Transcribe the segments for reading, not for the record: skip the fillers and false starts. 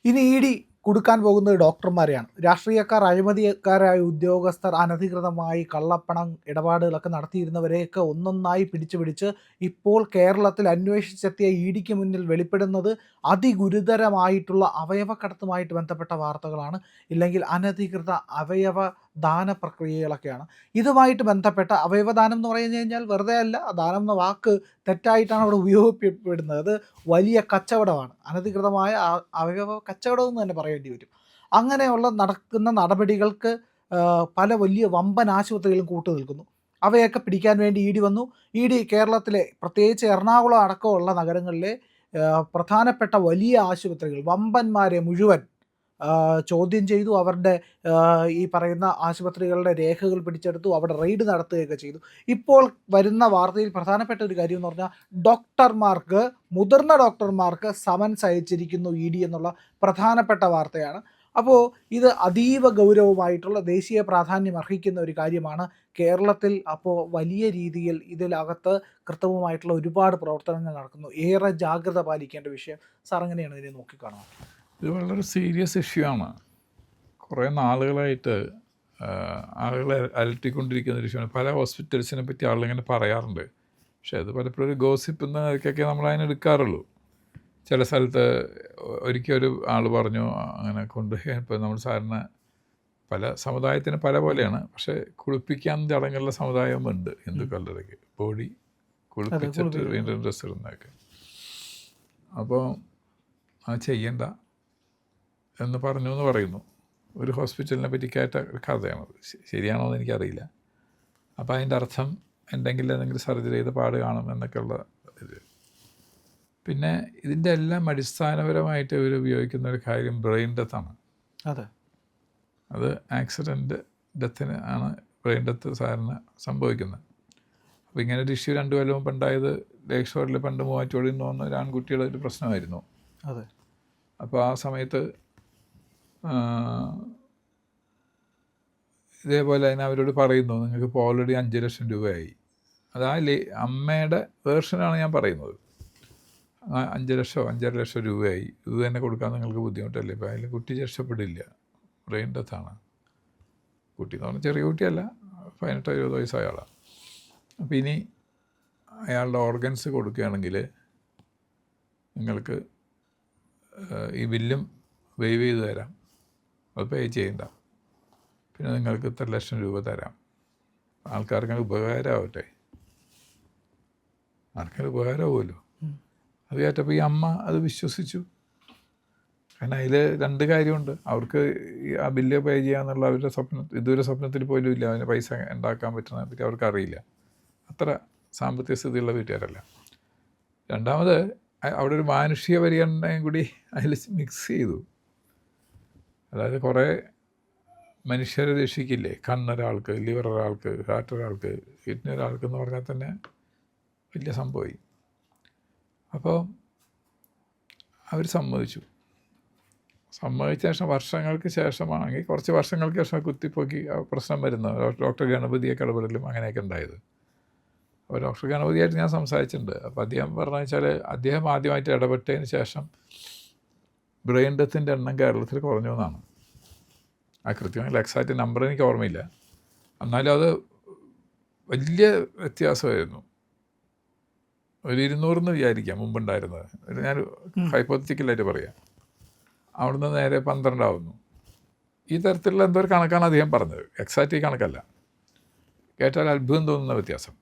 ഇനി E D കുടുക്കാൻ പോകുന്നത് ഡോക്ടർമാരെയാണ്. രാഷ്ട്രീയക്കാർ, അഴിമതിക്കാരായ ഉദ്യോഗസ്ഥർ, അനധികൃതമായി കള്ളപ്പണം ഇടപാടുകളൊക്കെ നടത്തിയിരുന്നവരെയൊക്കെ ഒന്നൊന്നായി പിടിച്ച് ഇപ്പോൾ കേരളത്തിൽ അന്വേഷിച്ചെത്തിയ ഇ ഡിക്ക് മുന്നിൽ വെളിപ്പെടുന്നത് അതിഗുരുതരമായിട്ടുള്ള അവയവക്കടത്തുമായിട്ട് ബന്ധപ്പെട്ട വാർത്തകളാണ്. ഇല്ലെങ്കിൽ അനധികൃത അവയവ ദാന പ്രക്രിയകളൊക്കെയാണ്. ഇതുമായിട്ട് ബന്ധപ്പെട്ട അവയവദാനം എന്ന് പറഞ്ഞു കഴിഞ്ഞാൽ വെറുതെ അല്ല, ദാനം എന്ന വാക്ക് തെറ്റായിട്ടാണ് അവിടെ ഉപയോഗപ്പെടുന്നത്. അത് വലിയ കച്ചവടമാണ്. അനധികൃതമായ അവയവ കച്ചവടം എന്ന് തന്നെ പറയേണ്ടി വരും. അങ്ങനെയുള്ള നടക്കുന്ന നടപടികൾക്ക് പല വലിയ വമ്പൻ ആശുപത്രികളും കൂട്ടുനിൽക്കുന്നു. അവയൊക്കെ പിടിക്കാൻ വേണ്ടി ഇ ഡി വന്നു. ഇ ഡി കേരളത്തിലെ, പ്രത്യേകിച്ച് എറണാകുളം അടക്കമുള്ള നഗരങ്ങളിലെ പ്രധാനപ്പെട്ട വലിയ ആശുപത്രികൾ, വമ്പന്മാരെ മുഴുവൻ ചോദ്യം ചെയ്തു. അവരുടെ ഈ പറയുന്ന ആശുപത്രികളുടെ രേഖകൾ പിടിച്ചെടുത്തു. അവിടെ റെയ്ഡ് നടത്തുകയൊക്കെ ചെയ്തു. ഇപ്പോൾ വരുന്ന വാർത്തയിൽ പ്രധാനപ്പെട്ട ഒരു കാര്യം എന്ന് പറഞ്ഞാൽ, ഡോക്ടർമാർക്ക്, മുതിർന്ന ഡോക്ടർമാർക്ക് സമൻസ് അയച്ചിരിക്കുന്നു ഇ ഡി എന്നുള്ള പ്രധാനപ്പെട്ട വാർത്തയാണ്. അപ്പോൾ ഇത് അതീവ ഗൗരവമായിട്ടുള്ള, ദേശീയ പ്രാധാന്യം അർഹിക്കുന്ന ഒരു കാര്യമാണ്. കേരളത്തിൽ അപ്പോൾ വലിയ രീതിയിൽ ഇതിനകത്ത് കൃത്യവുമായിട്ടുള്ള ഒരുപാട് പ്രവർത്തനങ്ങൾ നടക്കുന്നു. ഏറെ ജാഗ്രത പാലിക്കേണ്ട വിഷയം. സാർ എങ്ങനെയാണ് ഇതിനെ നോക്കിക്കാണുന്നത്? ഇത് വളരെ സീരിയസ് ഇഷ്യൂ ആണ്. കുറേ നാളുകളായിട്ട് ആളുകളെ അലട്ടിക്കൊണ്ടിരിക്കുന്ന ഒരു ഇഷ്യൂ. പല ഹോസ്പിറ്റൽസിനെ പറ്റി ആളിങ്ങനെ പറയാറുണ്ട്. പക്ഷേ അത് പലപ്പോഴും ഒരു ഗോസിപ്പ് എന്നൊക്കെ നമ്മൾ അതിനെടുക്കാറുള്ളൂ. ചില സ്ഥലത്ത് ഒരിക്കൽ ആൾ പറഞ്ഞു അങ്ങനെ കൊണ്ടുപോയി. ഇപ്പോൾ നമ്മൾ സാധാരണ പല സമുദായത്തിന് പല പോലെയാണ്. പക്ഷേ കുളിപ്പിക്കാൻ ചടങ്ങുള്ള സമുദായമുണ്ട് ഹിന്ദുക്കളുടെ. ബോഡി കുളിപ്പിച്ചിട്ട് വീണ്ടും ഡ്രസ്സ് ഇടുന്നതൊക്കെ. അപ്പോൾ അത് ചെയ്യണ്ട എന്ന് പറഞ്ഞു എന്ന് പറയുന്നു. ഒരു ഹോസ്പിറ്റലിനെ പറ്റി കേട്ട കഥയാണത്. ശരിയാണോ എന്ന് എനിക്കറിയില്ല. അപ്പോൾ അതിൻ്റെ അർത്ഥം എന്തെങ്കിലും സർജറി ചെയ്ത പാട് കാണും എന്നൊക്കെയുള്ള ഇത്. പിന്നെ ഇതിൻ്റെ എല്ലാം അടിസ്ഥാനപരമായിട്ട് ഇവർ ഉപയോഗിക്കുന്ന ഒരു കാര്യം ബ്രെയിൻ ഡെത്താണ്. അതെ, അത് ആക്സിഡൻറ്റ് ഡെത്തിന് ആണ് ബ്രെയിൻ ഡെത്ത് സാധാരണ സംഭവിക്കുന്നത്. അപ്പോൾ ഇങ്ങനെ ഒരു ഇഷ്യൂ 2 കൊല്ലം മുമ്പ് ഉണ്ടായത് ലേക്ക് ഷോറിൽ പണ്ട് മൂവാറ്റുപുഴയിൽ നിന്ന് വന്ന ഒരു ആൺകുട്ടിയുടെ ഒരു പ്രശ്നമായിരുന്നു. അതെ. അപ്പോൾ ആ സമയത്ത് ഇതേപോലെ തന്നെ അവരോട് പറയുന്നു, നിങ്ങൾക്ക് ഇപ്പോൾ ഓൾറെഡി 5 ലക്ഷം രൂപയായി. അത് അമ്മയുടെ വേർഷനാണ് ഞാൻ പറയുന്നത്. 5 ലക്ഷമോ 5.5 ലക്ഷം രൂപയായി. ഇത് തന്നെ കൊടുക്കാൻ നിങ്ങൾക്ക് ബുദ്ധിമുട്ടല്ലേ? ഇപ്പോൾ അതിൽ കുട്ടി രക്ഷപ്പെടില്ല. ബ്രെയിൻ ഡെത്താണ്. കുട്ടി എന്ന് പറഞ്ഞാൽ ചെറിയ കുട്ടിയല്ല, 18-20 വയസ്സായ ആളാണ്. അപ്പോൾ ഇനി അയാളുടെ ഓർഗൻസ് കൊടുക്കുകയാണെങ്കിൽ നിങ്ങൾക്ക് ഈ ബില്ലും വേവ് ചെയ്ത് തരാം, അത് പേ ചെയ്യണ്ട, പിന്നെ നിങ്ങൾക്ക് ഇത്ര ലക്ഷം രൂപ തരാം. ആൾക്കാർക്ക് ഉപകാരമാവട്ടെ, ആൾക്കാർ ഉപകാരമാവുമല്ലോ. അത് കേട്ടപ്പോൾ ഈ അമ്മ അത് വിശ്വസിച്ചു. കാരണം അതിൽ 2 കാര്യമുണ്ട്. അവർക്ക് ആ ബില്ല് പേ ചെയ്യാന്നുള്ള അവരുടെ ഇതുവരെ സ്വപ്നത്തിൽ പോലും ഇല്ല. അതിന് പൈസ ഉണ്ടാക്കാൻ പറ്റുന്നതിനെ പറ്റി അവർക്ക് അറിയില്ല. അത്ര സാമ്പത്തിക സ്ഥിതിയുള്ള വീട്ടുകാരല്ല. രണ്ടാമത് അവിടെ ഒരു മാനുഷിക പരിഗണനയും കൂടി അതിൽ മിക്സ് ചെയ്തു. അതായത് കുറേ മനുഷ്യരെ രക്ഷിക്കില്ലേ, കണ്ണൊരാൾക്ക്, ലിവർ ഒരാൾക്ക്, ഹാർട്ട് ഒരാൾക്ക്, കിഡ്നി ഒരാൾക്ക് എന്ന് പറഞ്ഞാൽ തന്നെ വലിയ സംഭവമായി. അപ്പോൾ അവർ സമ്മതിച്ച ശേഷം വർഷങ്ങൾക്ക് ശേഷമാണെങ്കിൽ, കുറച്ച് വർഷങ്ങൾക്ക് ശേഷം കുത്തിപ്പോക്കി പ്രശ്നം വരുന്നത്. ഡോക്ടർ ഗണപതിയൊക്കെ ഇടപെടലും അങ്ങനെയൊക്കെ ഉണ്ടായത്. അപ്പോൾ ഡോക്ടർ ഗണപതിയായിട്ട് ഞാൻ സംസാരിച്ചിട്ടുണ്ട്. അപ്പോൾ അദ്ദേഹം പറഞ്ഞു വെച്ചാൽ, അദ്ദേഹം ആദ്യമായിട്ട് ഇടപെട്ടതിന് ശേഷം ബ്രെയിൻ ഡെത്തിൻ്റെ എണ്ണം കേരളത്തിൽ കുറഞ്ഞു എന്നാണ്. ആ കൃത്യമായി എക്സാക്റ്റ് നമ്പർ എനിക്ക് ഓർമ്മയില്ല. എന്നാലും അത് വലിയ വ്യത്യാസമായിരുന്നു. ഒരു 200 എന്ന് വിചാരിക്കാം മുമ്പുണ്ടായിരുന്നത്. ഞാൻ ഹൈപ്പോത്തറ്റിക്കലായിട്ട് പറയാം. അവിടുന്ന് നേരെ 12 ആവുന്നു. ഈ തരത്തിലുള്ള എന്തോ ഒരു കണക്കാണ് അദ്ദേഹം പറഞ്ഞത്. എക്സാക്റ്റ് ഈ കണക്കല്ല. കേട്ടാൽ അത്ഭുതം തോന്നുന്ന വ്യത്യാസം.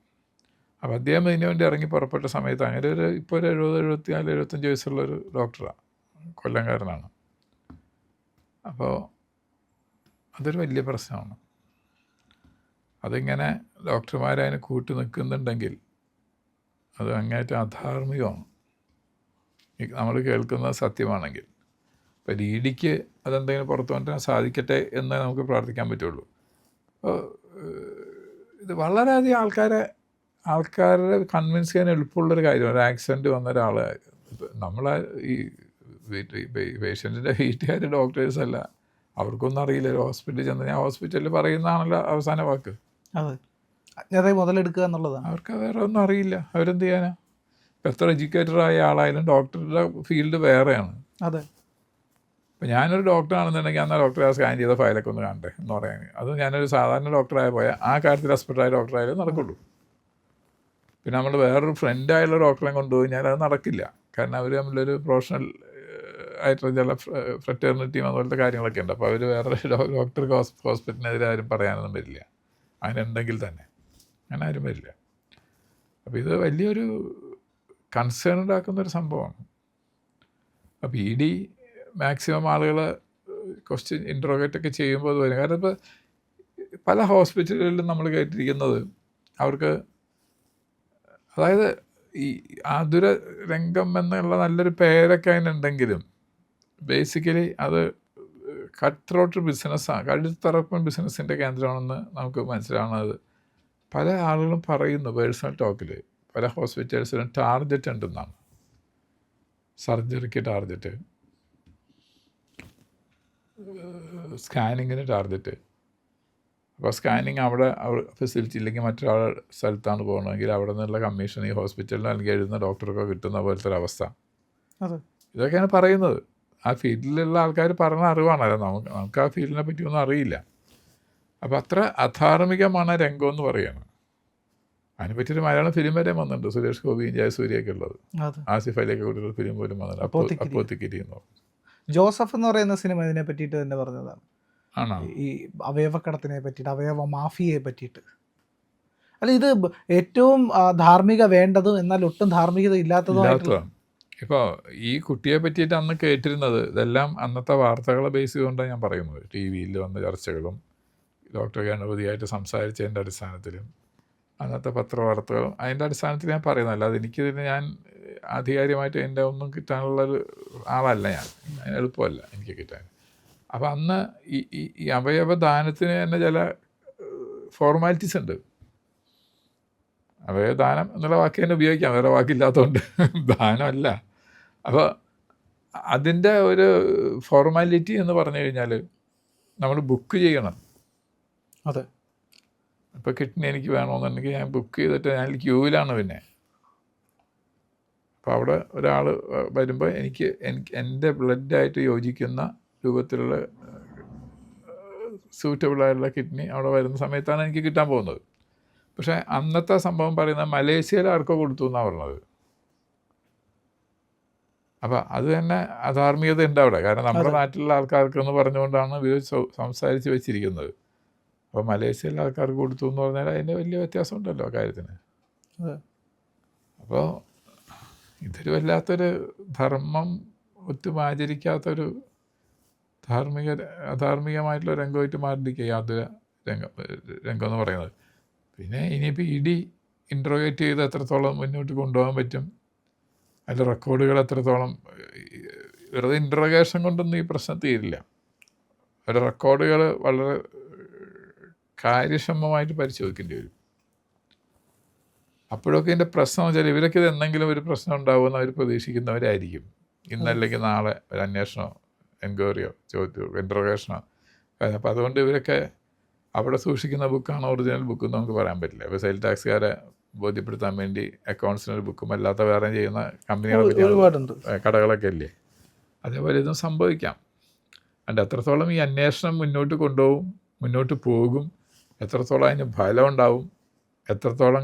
അപ്പോൾ അദ്ദേഹം ഇതിനു വേണ്ടി ഇറങ്ങി പുറപ്പെട്ട സമയത്ത് അങ്ങനെ ഇപ്പോൾ ഒരു 70-75 വയസ്സുള്ളൊരു ഡോക്ടറാണ്, കൊല്ലംകാരനാണ്. അപ്പോൾ അതൊരു വലിയ പ്രശ്നമാണ്. അതിങ്ങനെ ഡോക്ടർമാരതിന് കൂട്ടി നിൽക്കുന്നുണ്ടെങ്കിൽ അത് അങ്ങേറ്റം അധാർമികമാണ്. നമ്മൾ കേൾക്കുന്നത് സത്യമാണെങ്കിൽ. അപ്പോൾ ഇ ഡിക്ക് അതെന്തെങ്കിലും പുറത്തു കൊണ്ടുവരാൻ സാധിക്കട്ടെ എന്ന് നമുക്ക് പ്രാർത്ഥിക്കാൻ പറ്റുള്ളൂ. അപ്പോൾ ഇത് വളരെയധികം ആൾക്കാരെ കൺവിൻസ് ചെയ്യാൻ എളുപ്പമുള്ളൊരു കാര്യമാണ്. ഒരു ആക്സിഡൻറ്റ് വന്ന ഒരാൾ, നമ്മളെ ഈ പേഷ്യൻറ്റിൻ്റെ വീട്ടുകാർ ഡോക്ടേഴ്സ് അല്ല, അവർക്കൊന്നും അറിയില്ല. ഒരു ഹോസ്പിറ്റലിൽ ചെന്ന് ഞാൻ ഹോസ്പിറ്റലിൽ പറയുന്നതാണല്ലോ അവസാന വാക്ക്. അതെ, അജ്ഞതയെ മുതലെടുക്കുക എന്നുള്ളതാണ്. അവർക്ക് വേറെ ഒന്നും അറിയില്ല. അവരെന്ത് ചെയ്യാനാ? ഇപ്പം എത്ര എഡ്യൂക്കേറ്റഡ് ആയ ആളായാലും ഡോക്ടറുടെ ഫീൽഡ് വേറെയാണ്. അതെ. അപ്പോൾ ഞാനൊരു ഡോക്ടറാണെന്നുണ്ടെങ്കിൽ അന്ന് ഡോക്ടറെ സ്കാൻ ചെയ്ത ഫയലൊക്കെ ഒന്ന് കാണട്ടെ എന്ന് പറയാൻ. അത് ഞാനൊരു സാധാരണ ഡോക്ടറായ പോയാൽ ആ കാര്യത്തിൽ എക്സ്പെർട്ടായ ഡോക്ടറായാലും നടക്കുള്ളൂ. പിന്നെ നമ്മൾ വേറൊരു ഫ്രണ്ടായുള്ള ഡോക്ടറെ കൊണ്ടുപോയി കഴിഞ്ഞാൽ അത് നടക്കില്ല. കാരണം അവർ തമ്മിലൊരു പ്രൊഫഷണൽ ആയിട്ടുള്ള ചില ഫ്രറ്റേർണിറ്റിയും അതുപോലത്തെ കാര്യങ്ങളൊക്കെ ഉണ്ട്. അപ്പോൾ അവർ വേറെ ഡോക്ടർക്ക് ഹോസ്പിറ്റലിനെതിരെ ആരും പറയാനൊന്നും വരില്ല, അങ്ങനെ ഉണ്ടെങ്കിൽ തന്നെ അങ്ങനെ ആരും വരില്ല. അപ്പോൾ ഇത് വലിയൊരു കൺസേൺ ഉണ്ടാക്കുന്നൊരു സംഭവമാണ്. അപ്പോൾ ഇ ഡി മാക്സിമം ആളുകൾ ക്വസ്റ്റ്യൻ ഇൻട്രോഗേറ്റൊക്കെ ചെയ്യുമ്പോൾ അത് വരും. കാരണം ഇപ്പോൾ പല ഹോസ്പിറ്റലുകളിലും നമ്മൾ കേട്ടിരിക്കുന്നത് അവർക്ക്, അതായത് ഈ ആതുര രംഗം എന്നുള്ള നല്ലൊരു പേരൊക്കെ അതിനുണ്ടെങ്കിലും ബേസിക്കലി അത് കട്ട് ത്രോട്ട് ബിസിനസ്സാണ്, കഴുത്തറപ്പൻ ബിസിനസ്സിൻ്റെ കേന്ദ്രമാണെന്ന് നമുക്ക് മനസ്സിലാവുന്നത്. പല ആളുകളും പറയുന്നു പേഴ്സണൽ ടോക്കിൽ, പല ഹോസ്പിറ്റൽസിലും ടാർഗറ്റ് ഉണ്ടെന്നാണ്. സർജറിക്ക് ടാർഗറ്റ്, സ്കാനിങ്ങിന് ടാർഗറ്റ്. അപ്പോൾ സ്കാനിങ് അവിടെ ഫെസിലിറ്റി ഇല്ലെങ്കിൽ മറ്റൊരാളുടെ സ്ഥലത്താണ് പോകുന്നതെങ്കിൽ അവിടെ നിന്നുള്ള കമ്മീഷൻ ഈ ഹോസ്പിറ്റലിനോ അല്ലെങ്കിൽ എഴുതുന്ന ഡോക്ടർക്കോ കിട്ടുന്ന പോലത്തെ ഒരു അവസ്ഥ. ഇതൊക്കെയാണ് പറയുന്നത്. ആ ഫീൽഡിലുള്ള ആൾക്കാർ പറഞ്ഞ അറിവാണല്ലോ, നമുക്ക് ആ ഫീൽഡിനെ പറ്റിയൊന്നും അറിയില്ല. അപ്പോൾ അത്ര അധാർമികമാണ് രംഗം എന്ന് പറയുകയാണ്. അതിനെപ്പറ്റിയൊരു മലയാളം ഫിലിം വരെ വന്നിട്ടുണ്ട്, സുരേഷ് ഗോപിയും ജയസൂര്യയൊക്കെ ഉള്ളത്. ആസിഫ് അലിയൊക്കെ കൂടിയുള്ള ഫിലിം പോലും വന്നിട്ടുണ്ട്, അപ്പോത്തിക്കിരി എന്ന് പറഞ്ഞു. ജോസഫ് എന്ന് പറയുന്ന സിനിമ ഇതിനെ പറ്റിയിട്ട് തന്നെ പറഞ്ഞതാണ്. ആണോ? ഈ അവയവക്കടത്തിനെ പറ്റിയിട്ട്, അവയവ മാഫിയയെ പറ്റിയിട്ട്. അല്ല, ഇത് ഏറ്റവും ധാർമ്മിക വേണ്ടതും എന്നാൽ ഒട്ടും ധാർമ്മികത ഇല്ലാത്തതും. ഇപ്പോൾ ഈ കുട്ടിയെ പറ്റിയിട്ട് അന്ന് കേട്ടിരുന്നത് ഇതെല്ലാം അന്നത്തെ വാർത്തകളെ ബേസ് ചെയ്തുകൊണ്ടാണ് ഞാൻ പറയുന്നത്. ടി വിയിൽ വന്ന ചർച്ചകളും ഡോക്ടർ ഗണപതിയായിട്ട് സംസാരിച്ചതിൻ്റെ അടിസ്ഥാനത്തിലും അന്നത്തെ പത്രവാർത്തകളും അതിൻ്റെ അടിസ്ഥാനത്തിൽ ഞാൻ പറയുന്നത്. അല്ലാതെ എനിക്കിതിന് ഞാൻ ആധികാരികമായിട്ട് എൻ്റെ ഒന്നും കിട്ടാനുള്ളൊരു ആളല്ല ഞാൻ, അതിന് എളുപ്പമല്ല എനിക്ക് കിട്ടാൻ. അപ്പോൾ അന്ന് ഈ അവയവദാനത്തിന് തന്നെ ചില ഫോർമാലിറ്റീസ് ഉണ്ട്. അവയവദാനം എന്നുള്ള വാക്ക് തന്നെ ഉപയോഗിക്കാം, വേറെ വാക്കില്ലാത്തതുകൊണ്ട്, ദാനമല്ല. അപ്പോൾ അതിൻ്റെ ഒരു ഫോർമാലിറ്റി എന്ന് പറഞ്ഞു കഴിഞ്ഞാൽ നമ്മൾ ബുക്ക് ചെയ്യണം. അതെ. ഇപ്പോൾ കിഡ്നി എനിക്ക് വേണമെന്നുണ്ടെങ്കിൽ ഞാൻ ബുക്ക് ചെയ്തിട്ട് ഞാൻ ക്യൂവിലാണ്. പിന്നെ അപ്പോൾ അവിടെ ഒരാൾ വരുമ്പോൾ എനിക്ക് എൻ്റെ ബ്ലഡായിട്ട് യോജിക്കുന്ന രൂപത്തിലുള്ള സൂറ്റബിളായിട്ടുള്ള കിഡ്നി അവിടെ വരുന്ന സമയത്താണ് എനിക്ക് കിട്ടാൻ പോകുന്നത്. പക്ഷേ അന്നത്തെ സംഭവം പറയുന്നത് മലേഷ്യയിൽ ആർക്കോ കൊടുത്തു എന്നാണ് പറഞ്ഞത്. അപ്പോൾ അത് തന്നെ അധാർമികത ഉണ്ട് അവിടെ. കാരണം നമ്മുടെ നാട്ടിലുള്ള ആൾക്കാർക്കെന്ന് പറഞ്ഞുകൊണ്ടാണ് ഇവർ സംസാരിച്ച് വെച്ചിരിക്കുന്നത്. അപ്പോൾ മലേഷ്യയിലെ ആൾക്കാർക്ക് കൊടുത്തു എന്ന് പറഞ്ഞാൽ അതിൻ്റെ വലിയ വ്യത്യാസം ഉണ്ടല്ലോ കാര്യത്തിന്. അപ്പോൾ ഇതൊരു വല്ലാത്തൊരു ധർമ്മം ഒത്തും ആചരിക്കാത്തൊരു അധാർമികമായിട്ടുള്ള രംഗമായിട്ട് മാറിയിരിക്കുക യാതൊരു രംഗം എന്ന് പറയുന്നത്. പിന്നെ ഇനിയിപ്പോൾ ഇ ഡി ഇൻട്രോഗേറ്റ് ചെയ്ത് എത്രത്തോളം മുന്നോട്ട് കൊണ്ടുപോകാൻ പറ്റും, അതിൻ്റെ റെക്കോർഡുകൾ എത്രത്തോളം, വെറുതെ ഇൻട്രോഗേഷൻ കൊണ്ടൊന്നും ഈ പ്രശ്നം തീരില്ല. അവരുടെ റെക്കോർഡുകൾ വളരെ കാര്യക്ഷമമായിട്ട് പരിശോധിക്കേണ്ടി വരും. അപ്പോഴൊക്കെ ഇതിൻ്റെ പ്രശ്നം വെച്ചാൽ ഇവരൊക്കെ ഇത് എന്തെങ്കിലും ഒരു പ്രശ്നം ഉണ്ടാകുമെന്ന് അവർ പ്രതീക്ഷിക്കുന്നവരായിരിക്കും. ഇന്നല്ലെങ്കിൽ നാളെ ഒരു അന്വേഷണമോ എൻക്വയറിയോ ചോദ്യമോ ഇൻട്രോഗേഷനോ. അപ്പോൾ അതുകൊണ്ട് ഇവരൊക്കെ അവിടെ സൂക്ഷിക്കുന്ന ബുക്കാണ് ഒറിജിനൽ ബുക്ക് എന്ന് നമുക്ക് പറയാൻ പറ്റില്ല. ഇപ്പോൾ സെയിൽ ടാക്സുകാരെ ബോധ്യപ്പെടുത്താൻ വേണ്ടി അക്കൗണ്ട്സിനൊരു ബുക്കും അല്ലാത്ത വേറെ ചെയ്യുന്ന കമ്പനികളെ പറ്റി കടകളൊക്കെ ഇല്ലേ, അതേപോലെ ഇതും സംഭവിക്കാം. അതിൻ്റെ എത്രത്തോളം ഈ അന്വേഷണം മുന്നോട്ട് കൊണ്ടുപോകും, മുന്നോട്ട് പോകും, എത്രത്തോളം അതിന് ഫലം ഉണ്ടാവും, എത്രത്തോളം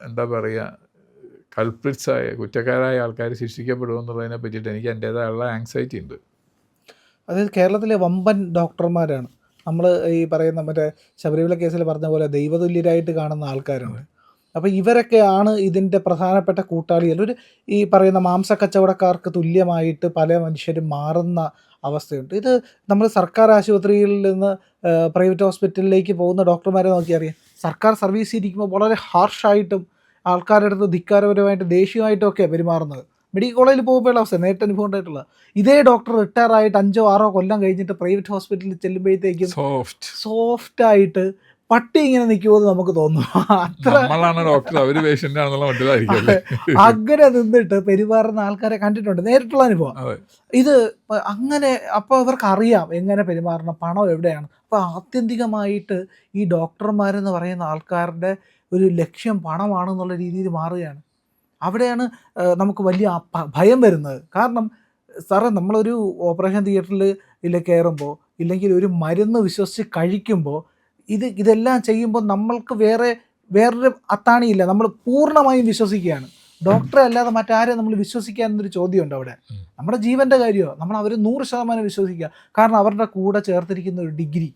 എന്താ പറയുക കൾപ്രിറ്റ്സായ കുറ്റക്കാരായ ആൾക്കാർ ശിക്ഷിക്കപ്പെടുമെന്നുള്ളതിനെ പറ്റിയിട്ട് എനിക്ക് എൻ്റേതായുള്ള ആങ്സൈറ്റി ഉണ്ട്. അതായത് കേരളത്തിലെ വമ്പൻ ഡോക്ടർമാരാണ് നമ്മൾ ഈ പറയുന്ന മറ്റേ ശബരിമല കേസിൽ പറഞ്ഞ പോലെ ദൈവതുല്യരായിട്ട് കാണുന്ന ആൾക്കാരാണ്. അപ്പോൾ ഇവരൊക്കെയാണ് ഇതിൻ്റെ പ്രധാനപ്പെട്ട കൂട്ടാളികൾ. ഒരു ഈ പറയുന്ന മാംസക്കച്ചവടക്കാർക്ക് തുല്യമായിട്ട് പല മനുഷ്യരും മാറുന്ന അവസ്ഥയുണ്ട്. ഇത് നമ്മൾ സർക്കാർ ആശുപത്രിയിൽ നിന്ന് പ്രൈവറ്റ് ഹോസ്പിറ്റലിലേക്ക് പോകുന്ന ഡോക്ടർമാരെ നോക്കിയറിയാം, സർക്കാർ സർവീസിൽ ഇരിക്കുമ്പോൾ വളരെ ഹാർഷായിട്ടും ആൾക്കാരുടെ അടുത്ത് ധിക്കാരപരമായിട്ട് ദേഷ്യമായിട്ടും ഒക്കെ പെരുമാറുന്നത്. മെഡിക്കൽ കോളേജിൽ പോകുമ്പോഴുള്ള അവസ്ഥ നേരിട്ട് അനുഭവം ഉണ്ടായിട്ടുള്ള. ഇതേ ഡോക്ടർ റിട്ടയർ ആയിട്ട് 5-6 കൊല്ലം കഴിഞ്ഞിട്ട് പ്രൈവറ്റ് ഹോസ്പിറ്റലിൽ ചെല്ലുമ്പോഴത്തേക്കും സോഫ്റ്റായിട്ട് പട്ടി ഇങ്ങനെ നിൽക്കുമെന്ന് നമുക്ക് തോന്നും. അങ്ങനെ നിന്നിട്ട് പെരുമാറുന്ന ആൾക്കാരെ കണ്ടിട്ടുണ്ട്, നേരിട്ടുള്ള അനുഭവം ഇത്. അങ്ങനെ അപ്പോൾ അവർക്ക് അറിയാം എങ്ങനെ പെരുമാറണം, പണം എവിടെയാണ്. അപ്പോൾ ആത്യന്തികമായിട്ട് ഈ ഡോക്ടർമാരെന്ന് പറയുന്ന ആൾക്കാരുടെ ഒരു ലക്ഷ്യം പണമാണെന്നുള്ള രീതിയിൽ മാറുകയാണ്. അവിടെയാണ് നമുക്ക് വലിയ ഭയം വരുന്നത്. കാരണം സാറേ നമ്മളൊരു ഓപ്പറേഷൻ തിയേറ്ററിൽ കയറുമ്പോൾ ഇല്ലെങ്കിൽ ഒരു മരുന്ന് വിശ്വസിച്ച് കഴിക്കുമ്പോൾ ഇതെല്ലാം ചെയ്യുമ്പോൾ നമ്മൾക്ക് വേറൊരു അത്താണിയില്ല. നമ്മൾ പൂർണ്ണമായും വിശ്വസിക്കുകയാണ്. ഡോക്ടറെ അല്ലാതെ മറ്റാരെ നമ്മൾ വിശ്വസിക്കുക എന്നൊരു ചോദ്യമുണ്ട് അവിടെ. നമ്മുടെ ജീവൻ്റെ കാര്യമോ നമ്മൾ അവർ 100% വിശ്വസിക്കുക. കാരണം അവരുടെ കൂടെ ചേർത്തിരിക്കുന്ന ഒരു ഡിഗ്രി,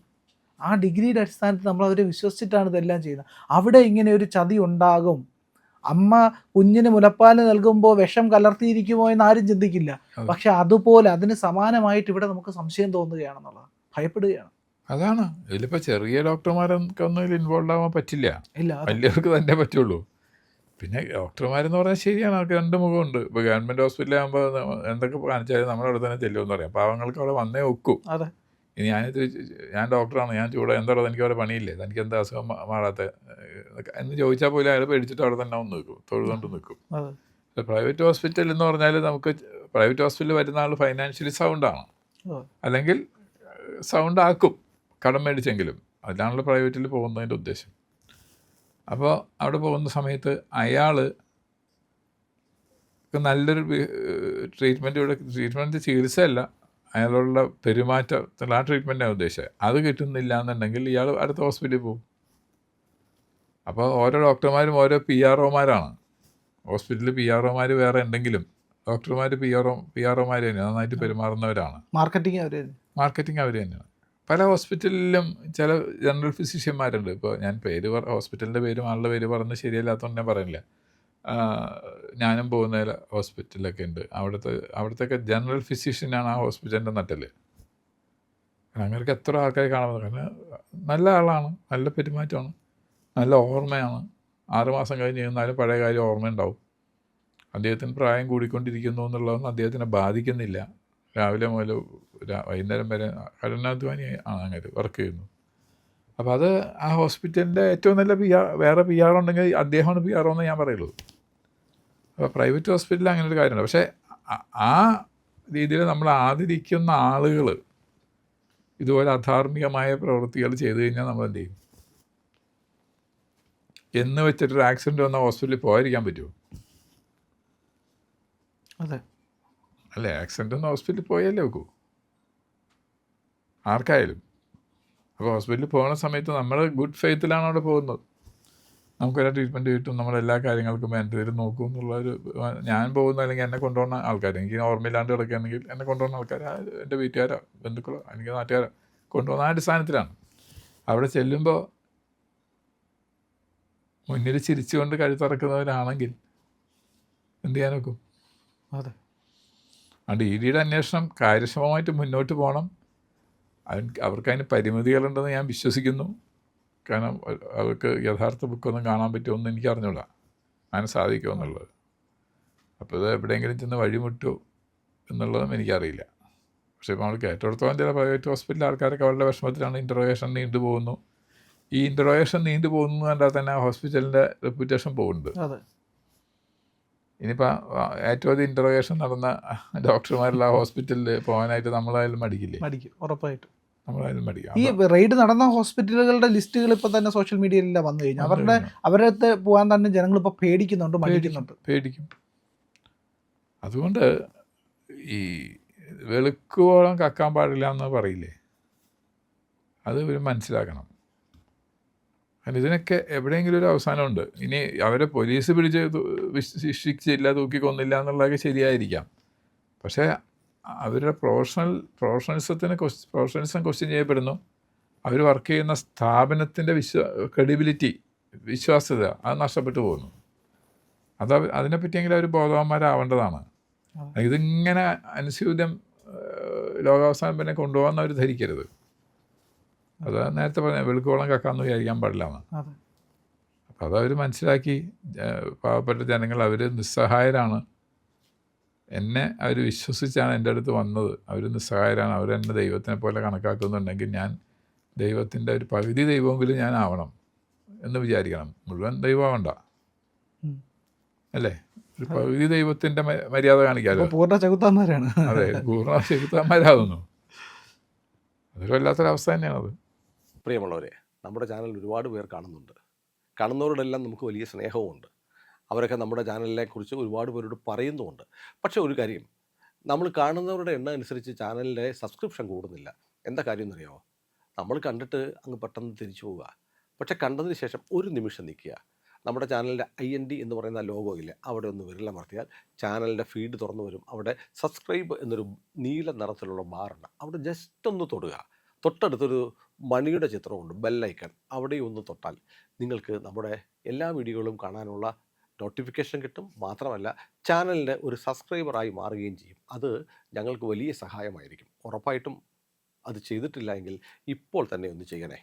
ആ ഡിഗ്രിയുടെ അടിസ്ഥാനത്തിൽ നമ്മൾ അവരെ വിശ്വസിച്ചിട്ടാണ് ഇതെല്ലാം ചെയ്യുന്നത്. അവിടെ ഇങ്ങനെ ഒരു ചതി ഉണ്ടാകും. അമ്മ കുഞ്ഞിന് മുലപ്പാൽ നൽകുമ്പോൾ വിഷം കലർത്തിയിരിക്കുമോ എന്ന് ആരും ചിന്തിക്കില്ല. പക്ഷെ അതുപോലെ അതിന് സമാനമായിട്ട് ഇവിടെ നമുക്ക് സംശയം തോന്നുകയാണെന്നുള്ളത്, ഭയപ്പെടുകയാണ്. അതാണ് ഇതിലിപ്പോൾ ചെറിയ ഡോക്ടർമാർക്കൊന്നും ഇതിൽ ഇൻവോൾവ് ആവാൻ പറ്റില്ല. ഇല്ല, വലിയവർക്ക് തന്നെ പറ്റുള്ളൂ. പിന്നെ ഡോക്ടർമാരെന്ന് പറഞ്ഞാൽ ശരിയാണ്, അവർക്ക് രണ്ട് മുഖമുണ്ട്. ഇപ്പോൾ ഗവൺമെൻറ് ഹോസ്പിറ്റലാകുമ്പോൾ എന്തൊക്കെ കാണിച്ചാലും നമ്മുടെ അവിടെ തന്നെ ചെല്ലുമെന്ന് പറയാം. പാവങ്ങൾക്ക് അവിടെ വന്നേ ഒക്കൂ. അതെ. ഇനി ഞാൻ ഡോക്ടറാണ്, ഞാൻ എന്താ എനിക്ക് അവിടെ പണിയില്ലേ, എനിക്ക് എന്താ അസുഖം മാറാത്ത എന്ന് ചോദിച്ചാൽ പോലും അയാൾ പേടിച്ചിട്ട് അവിടെ തന്നെ ഒന്ന് നിൽക്കും, തൊഴുതുകൊണ്ട് നിൽക്കും. പ്രൈവറ്റ് ഹോസ്പിറ്റൽ എന്ന് പറഞ്ഞാൽ നമുക്ക് പ്രൈവറ്റ് ഹോസ്പിറ്റലിൽ വരുന്ന ആൾ ഫൈനാൻഷ്യലി സൗണ്ടാണ്, അല്ലെങ്കിൽ സൗണ്ട് ആക്കും കടം മേടിച്ചെങ്കിലും. അതിലാണല്ലോ പ്രൈവറ്റിൽ പോകുന്നതിൻ്റെ ഉദ്ദേശം. അപ്പോൾ അവിടെ പോകുന്ന സമയത്ത് അയാൾ നല്ലൊരു ട്രീറ്റ്മെൻറ്റ് ചികിത്സയല്ല, അയാളുള്ള പെരുമാറ്റത്തിൽ ആ ട്രീറ്റ്മെൻറ്റാണ് ഉദ്ദേശിച്ചത്. അത് കിട്ടുന്നില്ല എന്നുണ്ടെങ്കിൽ ഇയാൾ അടുത്ത ഹോസ്പിറ്റലിൽ പോകും. അപ്പോൾ ഓരോ ഡോക്ടർമാരും ഓരോ PROമാരാണ്. ഹോസ്പിറ്റലിൽ PROമാർ വേറെ ഉണ്ടെങ്കിലും ഡോക്ടർമാർ PROമാർ തന്നെയാണ്, നന്നായിട്ട് പെരുമാറുന്നവരാണ്. മാർക്കറ്റിംഗ് അവർ തന്നെയാണ്. പല ഹോസ്പിറ്റലിലും ചില ജനറൽ ഫിസിഷ്യന്മാരുണ്ട്. ഇപ്പോൾ ഞാൻ ഹോസ്പിറ്റലിൻ്റെ പേരും ആളുടെ പേര് പറഞ്ഞ് ശരിയല്ലാത്തതുകൊണ്ട് ഞാൻ പറയുന്നില്ല. ഞാനും പോകുന്ന ഹോസ്പിറ്റലൊക്കെ ഉണ്ട്. അവിടുത്തെ ജനറൽ ഫിസിഷ്യനാണ് ആ ഹോസ്പിറ്റലിൻ്റെ നട്ടല്. അങ്ങനെയൊക്കെ എത്ര ആൾക്കാർ കാണുന്നത്. കാരണം നല്ല ആളാണ്, നല്ല പെരുമാറ്റമാണ്, നല്ല ഓർമ്മയാണ്. 6 മാസം കഴിഞ്ഞ് ചെന്നാലും പഴയ കാര്യം ഓർമ്മയുണ്ടാവും. അദ്ദേഹത്തിന് പ്രായം കൂടിക്കൊണ്ടിരിക്കുന്നു എന്നുള്ളതൊന്നും അദ്ദേഹത്തിനെ ബാധിക്കുന്നില്ല. രാവിലെ മുതൽ വൈകുന്നേരം വരെ കഠിനാധ്വാനി ആണ് അങ്ങനെ വർക്ക് ചെയ്യുന്നു. അപ്പോൾ അത് ആ ഹോസ്പിറ്റലിൻ്റെ ഏറ്റവും നല്ല വേറെ PR ഉണ്ടെങ്കിൽ അദ്ദേഹമാണ് PR എന്ന് ഞാൻ പറയുള്ളൂ. അപ്പോൾ പ്രൈവറ്റ് ഹോസ്പിറ്റലിൽ അങ്ങനെ ഒരു കാര്യമുണ്ട്. പക്ഷേ ആ രീതിയിൽ നമ്മൾ ആദരിക്കുന്ന ആളുകൾ ഇതുപോലെ അധാർമികമായ പ്രവൃത്തികൾ ചെയ്തു കഴിഞ്ഞാൽ നമ്മൾ എന്ത് ചെയ്യും? എന്ന് വെച്ചിട്ടൊരു ആക്സിഡൻറ്റ് വന്ന ഹോസ്പിറ്റലിൽ പോകാതിരിക്കാൻ പറ്റുമോ? അതെ അല്ലേ? ആക്സിഡൻറ്റ് വന്ന ഹോസ്പിറ്റലിൽ പോയല്ലേ നോക്കൂ, ആർക്കായാലും. അപ്പോൾ ഹോസ്പിറ്റലിൽ പോകുന്ന സമയത്ത് നമ്മൾ ഗുഡ് ഫെയ്ത്തിലാണ് അവിടെ പോകുന്നത്. നമുക്കൊരു ട്രീറ്റ്മെൻറ്റ് കിട്ടും, നമ്മളെല്ലാ കാര്യങ്ങൾക്കും വേണ്ടവരും നോക്കും എന്നുള്ളൊരു, ഞാൻ പോകുന്ന അല്ലെങ്കിൽ എന്നെ കൊണ്ടുപോകുന്ന ആൾക്കാർ, എനിക്ക് ഓർമ്മയില്ലാണ്ട് കിടക്കുകയാണെങ്കിൽ എന്നെ കൊണ്ടുപോകുന്ന ആൾക്കാർ എൻ്റെ വീട്ടുകാരോ ബന്ധുക്കളോ എനിക്ക് നാട്ടുകാരോ കൊണ്ടുപോകുന്ന ആ അടിസ്ഥാനത്തിലാണ്. അവിടെ ചെല്ലുമ്പോൾ മുന്നിൽ ചിരിച്ചുകൊണ്ട് കഴുത്തിറക്കുന്നവരാണെങ്കിൽ എന്ത് ചെയ്യാൻ നോക്കും? അതെ. ആ DDയുടെ അന്വേഷണം കാര്യക്ഷമമായിട്ട് മുന്നോട്ട് പോകണം. അവർക്കതിന് പരിമിതികളുണ്ടെന്ന് ഞാൻ വിശ്വസിക്കുന്നു. കാരണം അവർക്ക് യഥാർത്ഥ ബുക്കൊന്നും കാണാൻ പറ്റുമെന്ന് എനിക്ക് അറിഞ്ഞൂടാ, അങ്ങനെ സാധിക്കുമോ എന്നുള്ളത്. അപ്പോൾ ഇത് എവിടെയെങ്കിലും ചെന്ന് വഴിമുട്ടുമോ എന്നുള്ളതും എനിക്കറിയില്ല. പക്ഷേ ഇപ്പോൾ നമ്മൾ കേട്ടിടത്തോളം ചില പ്രൈവറ്റ് ഹോസ്പിറ്റലിൽ ആൾക്കാരൊക്കെ അവരുടെ വിഷമത്തിലാണ്. ഇൻ്ററോഗേഷൻ നീണ്ടു പോകുന്നു. ഈ ഇൻ്ററോഗേഷൻ നീണ്ടു പോകുന്നു കണ്ടാൽ തന്നെ ആ ഹോസ്പിറ്റലിൻ്റെ റെപ്യൂട്ടേഷൻ പോകുന്നുണ്ട്. ഇനിയിപ്പോൾ ഏറ്റവും അധികം ഇൻ്ററോഗേഷൻ നടന്ന ഡോക്ടർമാരുള്ള ഹോസ്പിറ്റലിൽ പോകാനായിട്ട് നമ്മളായാലും മടിക്കില്ലേ? ഉറപ്പായിട്ടും നമ്മളായാലും മടിക്കാം. ഈ റെയ്ഡ് നടന്ന ഹോസ്പിറ്റലുകളുടെ ലിസ്റ്റുകൾ ഇപ്പോൾ തന്നെ സോഷ്യൽ മീഡിയയിലെല്ലാം വന്നു കഴിഞ്ഞു. അവരടുത്ത് പോകാൻ തന്നെ ജനങ്ങൾ ഇപ്പോൾ പേടിക്കും. അതുകൊണ്ട് ഈ വെളുക്കുവോളം കക്കാൻ പാടില്ല എന്ന് പറയില്ലേ, അത് ഇവർ മനസ്സിലാക്കണം. കാരണം ഇതിനൊക്കെ എവിടെയെങ്കിലും ഒരു അവസാനമുണ്ട്. ഇനി അവരെ പോലീസ് പിടിച്ച് ശിക്ഷിച്ചില്ല, തൂക്കിക്കൊന്നില്ല എന്നുള്ളതൊക്കെ ശരിയായിരിക്കാം. പക്ഷേ അവരുടെ പ്രൊഫഷണലിസം ക്വസ്റ്റ്യൻ ചെയ്യപ്പെടുന്നു. അവർ വർക്ക് ചെയ്യുന്ന സ്ഥാപനത്തിൻ്റെ ക്രെഡിബിലിറ്റി, വിശ്വാസ്യത അത് നഷ്ടപ്പെട്ടു പോകുന്നു. അതിനെപ്പറ്റിയെങ്കിലും അവർ ബോധവാന്മാരാവേണ്ടതാണ്. ഇതിങ്ങനെ അനുസ്യൂതം ലോകാവസാനം പിന്നെ കൊണ്ടുപോകാൻ അവർ ധരിക്കരുത്. അത് നേരത്തെ പറഞ്ഞ വെളുക്കോളം കക്കാന്ന് വിചാരിക്കാൻ പാടില്ല എന്ന്. അപ്പോൾ അതവർ മനസ്സിലാക്കി. പാവപ്പെട്ട ജനങ്ങൾ അവർ നിസ്സഹായരാണ്. എന്നെ അവർ വിശ്വസിച്ചാണ് എൻ്റെ അടുത്ത് വന്നത്. അവർ നിസ്സഹായരാണ്. അവരെന്നെ ദൈവത്തിനെ പോലെ കണക്കാക്കുന്നുണ്ടെങ്കിൽ ഞാൻ ദൈവത്തിൻ്റെ ഒരു പകുതി ദൈവമെങ്കിലും ഞാൻ ആവണം എന്ന് വിചാരിക്കണം. മുഴുവൻ ദൈവമാവണ്ട അല്ലേ? ഒരു പകുതി ദൈവത്തിൻ്റെ മര്യാദ കാണിക്കാമല്ലോ. പൂർണ്ണ ചെകുത്താന്മാരാണ്. അതെ, പൂർണ്ണ ചെകുത്താന്മാരാകുന്നു. അതൊരു വല്ലാത്തൊരവസ്ഥ തന്നെയാണത്. പ്രിയമുള്ളവരെ, നമ്മുടെ ചാനൽ ഒരുപാട് പേർ കാണുന്നുണ്ട്. കാണുന്നവരോടെല്ലാം നമുക്ക് വലിയ സ്നേഹവുമുണ്ട്. അവരൊക്കെ നമ്മുടെ ചാനലിനെ കുറിച്ച് ഒരുപാട് പേരോട് പറയുന്നുമുണ്ട്. പക്ഷേ ഒരു കാര്യം, നമ്മൾ കാണുന്നവരുടെ എണ്ണം അനുസരിച്ച് ചാനലിൻ്റെ സബ്സ്ക്രിപ്ഷൻ കൂടുന്നില്ല. എന്താ കാര്യം എന്നറിയാമോ? നമ്മൾ കണ്ടിട്ട് അങ്ങ് പെട്ടെന്ന് തിരിച്ചു പോവുക. പക്ഷേ കണ്ടതിന് ശേഷം ഒരു നിമിഷം നിൽക്കുക. നമ്മുടെ ചാനലിൻ്റെ IND എന്ന് പറയുന്ന ലോഗോ ഇല്ലേ, അവിടെ ഒന്ന് വിരലമർത്തിയാൽ ചാനലിൻ്റെ ഫീഡ് തുറന്നു വരും. അവിടെ സബ്സ്ക്രൈബ് എന്നൊരു നീല നിറത്തിലുള്ള ബാറുണ്ട്. അവിടെ ജസ്റ്റ് ഒന്ന് തൊടുക. തൊട്ടടുത്തൊരു മണിയുടെ ചിത്രമുണ്ട്, ബെല്ലൈക്കൺ. അവിടെയും ഒന്ന് തൊട്ടാൽ നിങ്ങൾക്ക് നമ്മുടെ എല്ലാ വീഡിയോകളും കാണാനുള്ള നോട്ടിഫിക്കേഷൻ കിട്ടും. മാത്രമല്ല ചാനലിൻ്റെ ഒരു സബ്സ്ക്രൈബറായി മാറുകയും ചെയ്യും. അത് ഞങ്ങൾക്ക് വലിയ സഹായമായിരിക്കും. ഉറപ്പായിട്ടും അത് ചെയ്തിട്ടില്ല എങ്കിൽ ഇപ്പോൾ തന്നെ ഒന്ന് ചെയ്യണേ.